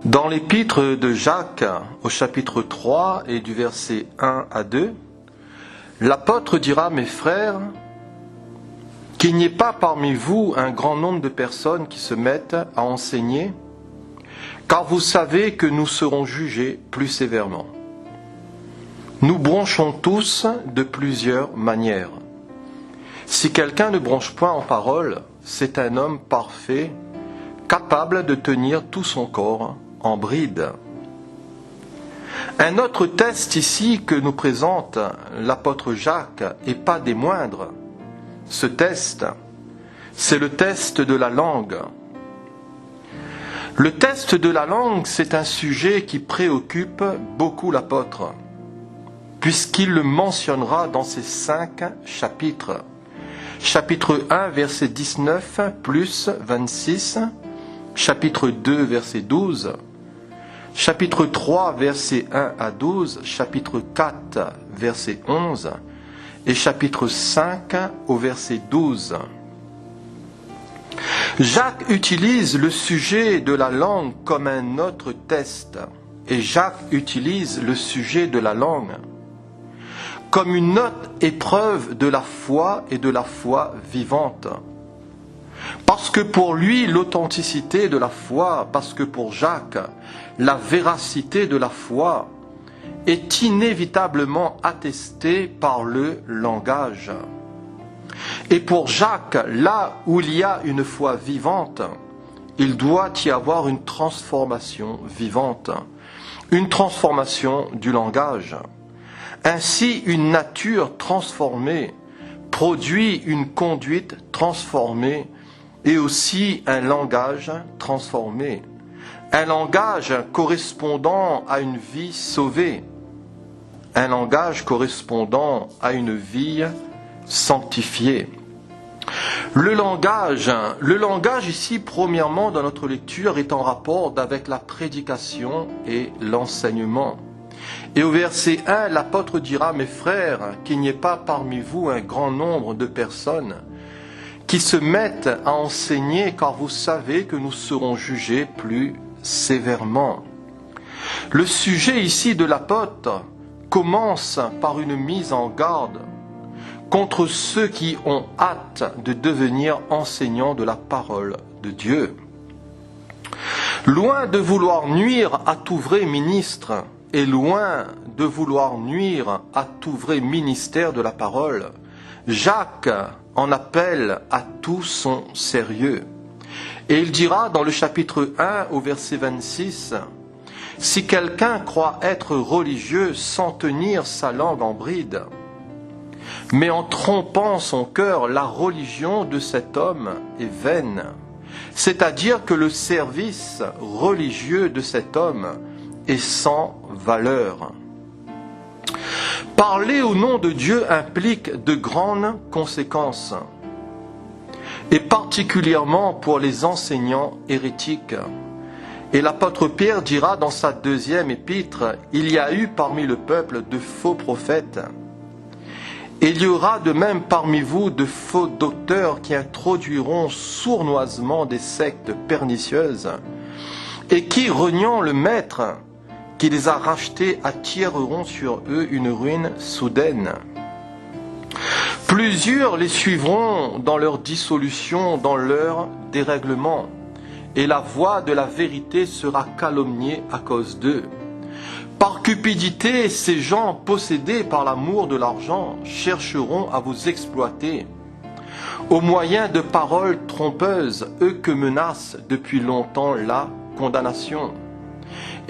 Dans l'épître de Jacques, au chapitre 3 et du verset 1 à 2, l'apôtre dira, mes frères, qu'il n'y ait pas parmi vous un grand nombre de personnes qui se mettent à enseigner, car vous savez que nous serons jugés plus sévèrement. Nous bronchons tous de plusieurs manières. Si quelqu'un ne bronche point en parole, c'est un homme parfait, capable de tenir tout son corps en bride. Un autre test ici que nous présente l'apôtre Jacques, et pas des moindres. Ce test, c'est le test de la langue. Le test de la langue, c'est un sujet qui préoccupe beaucoup l'apôtre, puisqu'il le mentionnera dans ses 5 chapitres. Chapitre 1, verset 19, plus 26, chapitre 2, verset 12, chapitre 3, verset 1 à 12, chapitre 4, verset 11, et chapitre 5 au verset 12. Jacques utilise le sujet de la langue comme un autre test, et Jacques utilise le sujet de la langue comme une autre épreuve de la foi et de la foi vivante. Parce que pour lui, l'authenticité de la foi, parce que pour Jacques, la véracité de la foi est inévitablement attestée par le langage. Et pour Jacques, là où il y a une foi vivante, il doit y avoir une transformation vivante, une transformation du langage. Ainsi, une nature transformée produit une conduite transformée et aussi un langage transformé. Un langage correspondant à une vie sauvée. Un langage correspondant à une vie sanctifiée. Le langage ici, premièrement, dans notre lecture, est en rapport avec la prédication et l'enseignement. Et au verset 1, l'apôtre dira, mes frères, qu'il n'y ait pas parmi vous un grand nombre de personnes qui se mettent à enseigner, car vous savez que nous serons jugés plus sévèrement. Le sujet ici de l'apôtre commence par une mise en garde contre ceux qui ont hâte de devenir enseignants de la parole de Dieu. Loin de vouloir nuire à tout vrai ministre, et loin de vouloir nuire à tout vrai ministère de la parole, Jacques en appelle à tout son sérieux. Et il dira dans le chapitre 1 au verset 26, « Si quelqu'un croit être religieux sans tenir sa langue en bride, mais en trompant son cœur, la religion de cet homme est vaine. » C'est-à-dire que le service religieux de cet homme est sans valeur. Parler au nom de Dieu implique de grandes conséquences, et particulièrement pour les enseignants hérétiques. Et l'apôtre Pierre dira dans sa 2e épître, « Il y a eu parmi le peuple de faux prophètes, et il y aura de même parmi vous de faux docteurs qui introduiront sournoisement des sectes pernicieuses, et qui, reniant le Maître, qui les a rachetés, attireront sur eux une ruine soudaine. Plusieurs les suivront dans leur dissolution, dans leur dérèglement, et la voix de la vérité sera calomniée à cause d'eux. Par cupidité, ces gens possédés par l'amour de l'argent chercheront à vous exploiter. Au moyen de paroles trompeuses, eux que menace depuis longtemps la condamnation,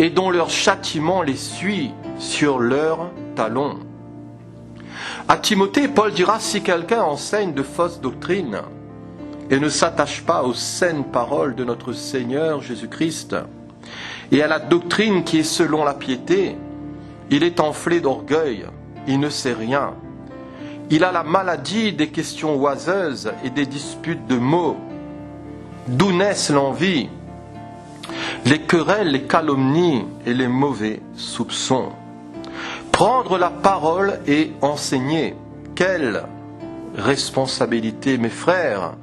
et dont leur châtiment les suit sur leurs talons. À Timothée, Paul dira, si quelqu'un enseigne de fausses doctrines et ne s'attache pas aux saines paroles de notre Seigneur Jésus-Christ et à la doctrine qui est selon la piété, il est enflé d'orgueil, il ne sait rien. Il a la maladie des questions oiseuses et des disputes de mots. D'où naissent l'envie, les querelles, les calomnies et les mauvais soupçons. Prendre la parole et enseigner, quelle responsabilité, mes frères,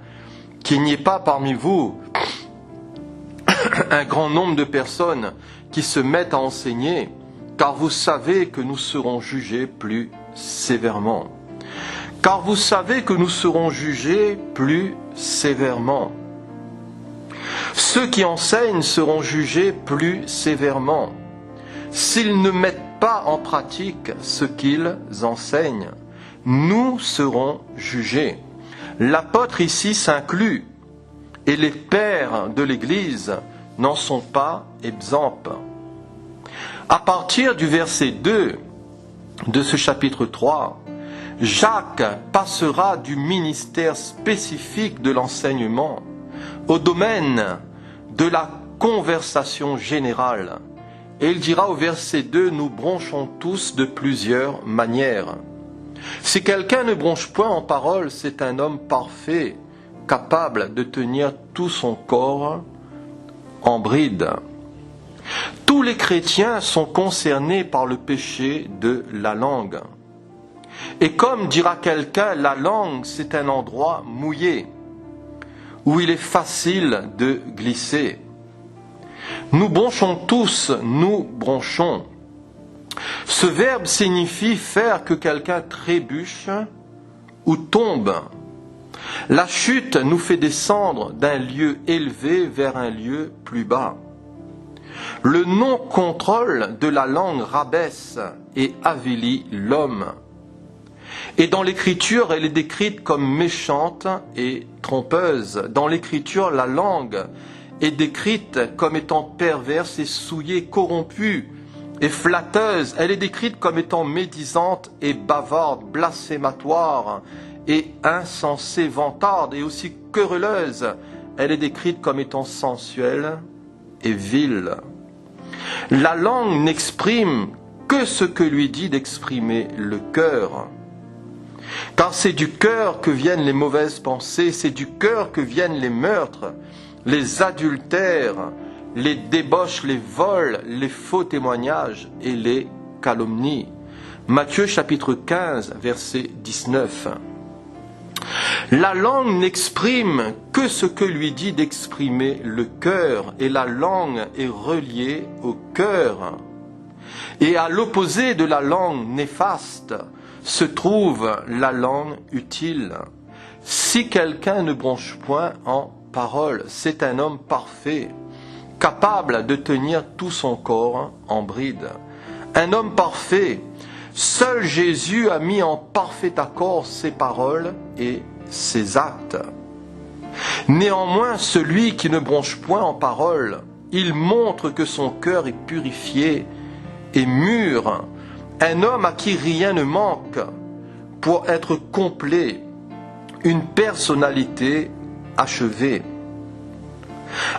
qu'il n'y ait pas parmi vous un grand nombre de personnes qui se mettent à enseigner, car vous savez que nous serons jugés plus sévèrement. Car vous savez que nous serons jugés plus sévèrement. Ceux qui enseignent seront jugés plus sévèrement s'ils ne mettent pas en pratique ce qu'ils enseignent. Nous serons jugés. L'apôtre ici s'inclut et les pères de l'Église n'en sont pas exempts. À partir du verset 2 de ce chapitre 3, Jacques passera du ministère spécifique de l'enseignement au domaine de la conversation générale. Et il dira au verset 2, nous bronchons tous de plusieurs manières. Si quelqu'un ne bronche point en parole, c'est un homme parfait, capable de tenir tout son corps en bride. Tous les chrétiens sont concernés par le péché de la langue. Et comme dira quelqu'un, la langue c'est un endroit mouillé, où il est facile de glisser. Nous bronchons tous, nous bronchons. Ce verbe signifie faire que quelqu'un trébuche ou tombe. La chute nous fait descendre d'un lieu élevé vers un lieu plus bas. Le non-contrôle de la langue rabaisse et avilit l'homme. Et dans l'Écriture, elle est décrite comme méchante et trompeuse. Dans l'Écriture, la langue est décrite comme étant perverse et souillée, corrompue et flatteuse. Elle est décrite comme étant médisante et bavarde, blasphématoire et insensée, vantarde et aussi querelleuse. Elle est décrite comme étant sensuelle et vile. La langue n'exprime que ce que lui dit d'exprimer le cœur. Car c'est du cœur que viennent les mauvaises pensées, c'est du cœur que viennent les meurtres, les adultères, les débauches, les vols, les faux témoignages et les calomnies. Matthieu chapitre 15, verset 19. La langue n'exprime que ce que lui dit d'exprimer le cœur, et la langue est reliée au cœur. Et à l'opposé de la langue néfaste se trouve la langue utile. Si quelqu'un ne bronche point en parole, c'est un homme parfait, capable de tenir tout son corps en bride. Un homme parfait, seul Jésus a mis en parfait accord ses paroles et ses actes. Néanmoins, celui qui ne bronche point en parole, il montre que son cœur est purifié et mûr, un homme à qui rien ne manque pour être complet, une personnalité achevée.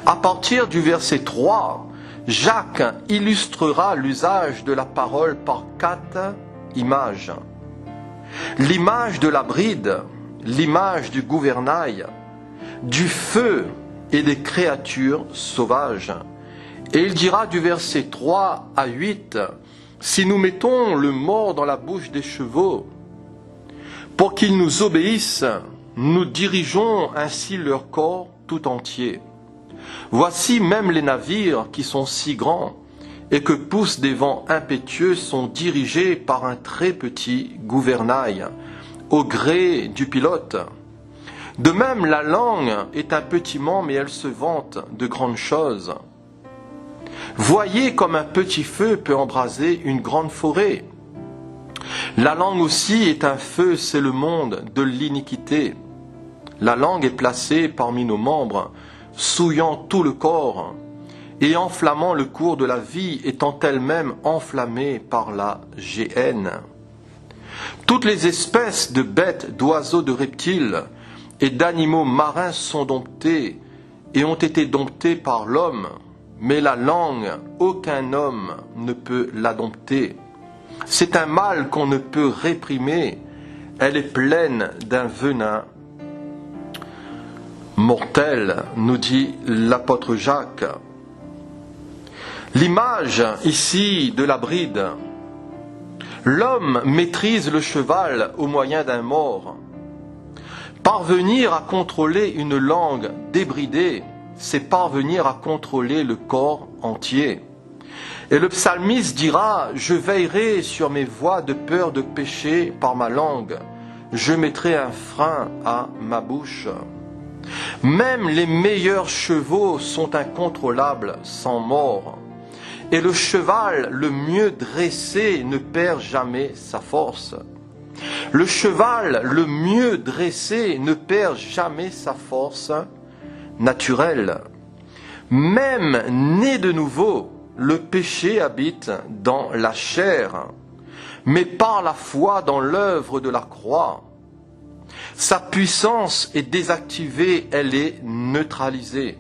À partir du verset 3, Jacques illustrera l'usage de la parole par 4 images. L'image de la bride, l'image du gouvernail, du feu et des créatures sauvages. Et il dira du verset 3 à 8, si nous mettons le mors dans la bouche des chevaux, pour qu'ils nous obéissent, nous dirigeons ainsi leur corps tout entier. Voici même les navires qui sont si grands et que poussent des vents impétueux sont dirigés par un très petit gouvernail, au gré du pilote. De même, la langue est un petit membre, mais elle se vante de grandes choses. Voyez comme un petit feu peut embraser une grande forêt. La langue aussi est un feu, c'est le monde de l'iniquité. La langue est placée parmi nos membres, souillant tout le corps et enflammant le cours de la vie, étant elle-même enflammée par la géhenne. Toutes les espèces de bêtes, d'oiseaux, de reptiles et d'animaux marins sont domptés et ont été domptés par l'homme, mais la langue, aucun homme ne peut la dompter. C'est un mal qu'on ne peut réprimer, elle est pleine d'un venin mortel, nous dit l'apôtre Jacques. L'image ici de la bride. L'homme maîtrise le cheval au moyen d'un mors. Parvenir à contrôler une langue débridée c'est parvenir à contrôler le corps entier. Et le psalmiste dira, je veillerai sur mes voies de peur de pécher par ma langue. Je mettrai un frein à ma bouche. Même les meilleurs chevaux sont incontrôlables sans mort. Et le cheval le mieux dressé ne perd jamais sa force. Le cheval le mieux dressé ne perd jamais sa force naturelle. Même né de nouveau, le péché habite dans la chair, mais par la foi dans l'œuvre de la croix. Sa puissance est désactivée, elle est neutralisée.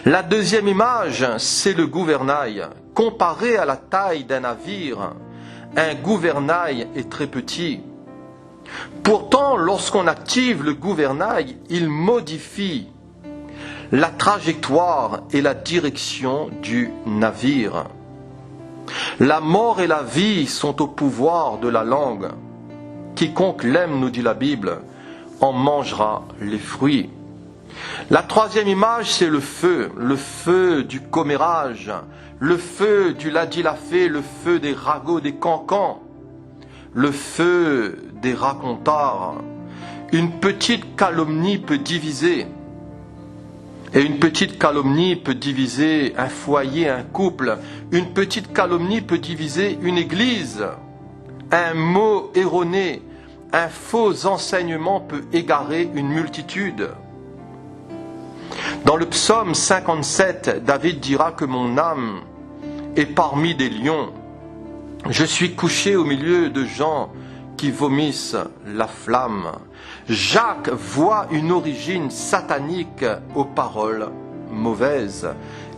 La deuxième image, c'est le gouvernail. Comparé à la taille d'un navire, un gouvernail est très petit. Pourtant, lorsqu'on active le gouvernail, il modifie la trajectoire et la direction du navire. La mort et la vie sont au pouvoir de la langue. Quiconque l'aime, nous dit la Bible, en mangera les fruits. La troisième image, c'est le feu du commérage, le feu du ladilafé, le feu des ragots, des cancans, le feu des racontards. Une petite calomnie peut diviser. Et une petite calomnie peut diviser un foyer, un couple. Une petite calomnie peut diviser une église. Un mot erroné, un faux enseignement peut égarer une multitude. Dans le psaume 57, David dira que mon âme est parmi des lions. Je suis couché au milieu de gens qui vomissent la flamme. Jacques voit une origine satanique aux paroles mauvaises.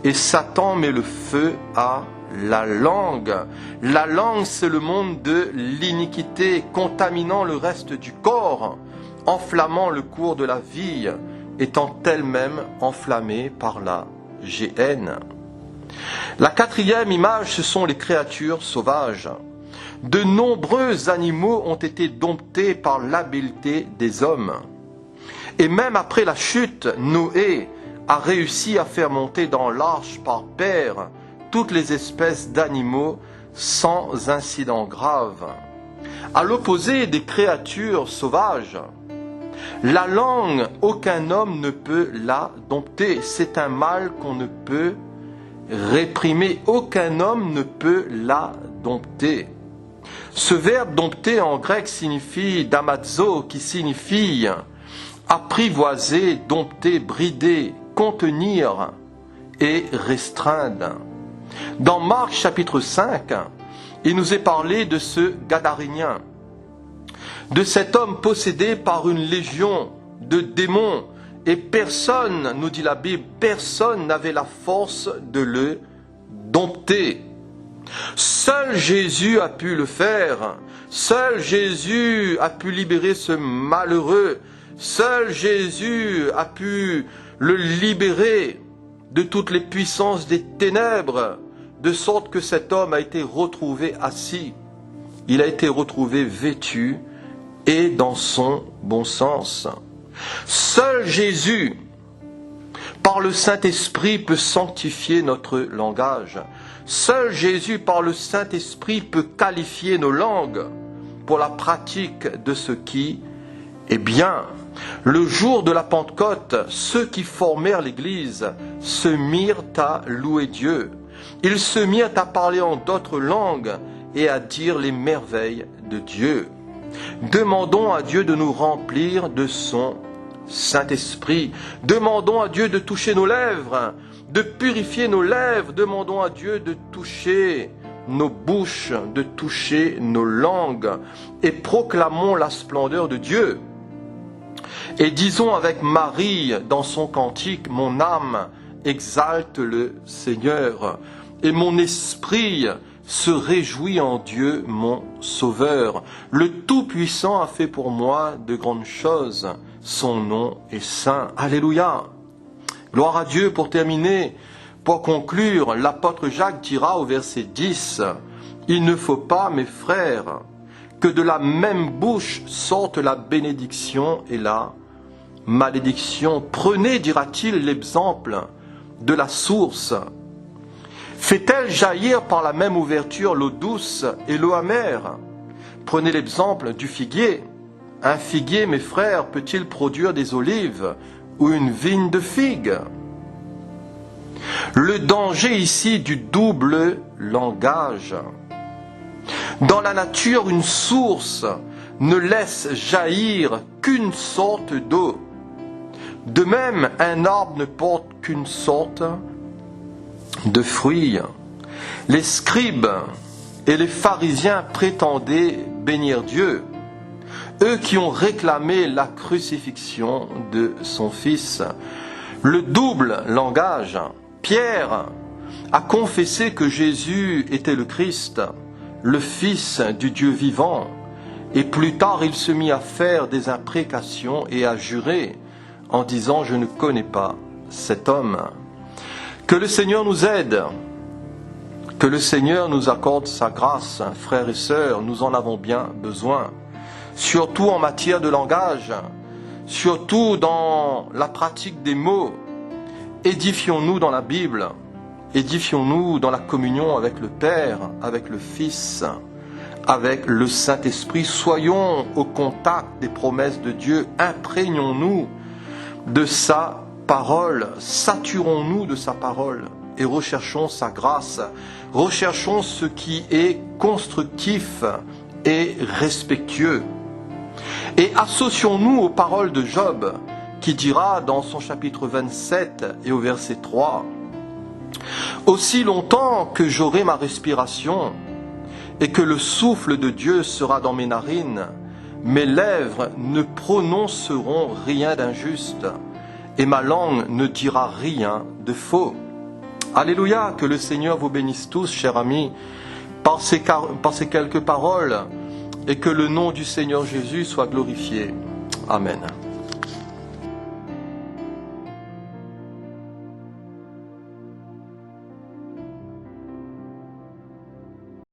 Et Satan met le feu à la langue. La langue, c'est le monde de l'iniquité, contaminant le reste du corps, enflammant le cours de la vie, étant elle-même enflammée par la géhenne. La quatrième image, ce sont les créatures sauvages. De nombreux animaux ont été domptés par l'habileté des hommes. Et même après la chute, Noé a réussi à faire monter dans l'arche par paire toutes les espèces d'animaux sans incident grave. À l'opposé des créatures sauvages, la langue, aucun homme ne peut la dompter. C'est un mal qu'on ne peut réprimer. Aucun homme ne peut la dompter. Ce verbe dompter en grec signifie damazo, qui signifie apprivoiser, dompter, brider, contenir et restreindre. Dans Marc chapitre 5, il nous est parlé de ce Gadarénien, de cet homme possédé par une légion de démons, et personne, nous dit la Bible, personne n'avait la force de le dompter. Seul Jésus a pu le faire. Seul Jésus a pu libérer ce malheureux. Seul Jésus a pu le libérer de toutes les puissances des ténèbres, de sorte que cet homme a été retrouvé assis. Il a été retrouvé vêtu et dans son bon sens. Seul Jésus, par le Saint-Esprit, peut sanctifier notre langage. Seul Jésus, par le Saint-Esprit, peut qualifier nos langues pour la pratique de ce qui est bien. Le jour de la Pentecôte, ceux qui formèrent l'Église se mirent à louer Dieu. Ils se mirent à parler en d'autres langues et à dire les merveilles de Dieu. Demandons à Dieu de nous remplir de son Saint-Esprit. Demandons à Dieu de toucher nos lèvres, de purifier nos lèvres. Demandons à Dieu de toucher nos bouches, de toucher nos langues, et proclamons la splendeur de Dieu. Et disons avec Marie dans son cantique, mon âme exalte le Seigneur, et mon esprit se réjouit en Dieu mon Sauveur. Le Tout-Puissant a fait pour moi de grandes choses, son nom est saint. Alléluia. Gloire à Dieu. Pour terminer, pour conclure, l'apôtre Jacques dira au verset 10, « Il ne faut pas, mes frères, que de la même bouche sorte la bénédiction et la malédiction. Prenez, dira-t-il, l'exemple de la source. Fait-elle jaillir par la même ouverture l'eau douce et l'eau amère? Prenez l'exemple du figuier. Un figuier, mes frères, peut-il produire des olives ou une vigne de figues? Le danger ici du double langage. Dans la nature, une source ne laisse jaillir qu'une sorte d'eau. De même, un arbre ne porte qu'une sorte de fruits. Les scribes et les pharisiens prétendaient bénir Dieu, eux qui ont réclamé la crucifixion de son Fils. Le double langage. Pierre a confessé que Jésus était le Christ, le Fils du Dieu vivant, et plus tard il se mit à faire des imprécations et à jurer en disant « Je ne connais pas cet homme ». Que le Seigneur nous aide, que le Seigneur nous accorde sa grâce, frères et sœurs, nous en avons bien besoin, surtout en matière de langage, surtout dans la pratique des mots. Édifions-nous dans la Bible, édifions-nous dans la communion avec le Père, avec le Fils, avec le Saint-Esprit. Soyons au contact des promesses de Dieu, imprégnons-nous de sa parole, saturons-nous de sa parole et recherchons sa grâce, recherchons ce qui est constructif et respectueux. Et associons-nous aux paroles de Job, qui dira dans son chapitre 27 et au verset 3, « Aussi longtemps que j'aurai ma respiration et que le souffle de Dieu sera dans mes narines, mes lèvres ne prononceront rien d'injuste et ma langue ne dira rien de faux. » Alléluia, que le Seigneur vous bénisse tous, chers amis, par ces quelques paroles, et que le nom du Seigneur Jésus soit glorifié. Amen.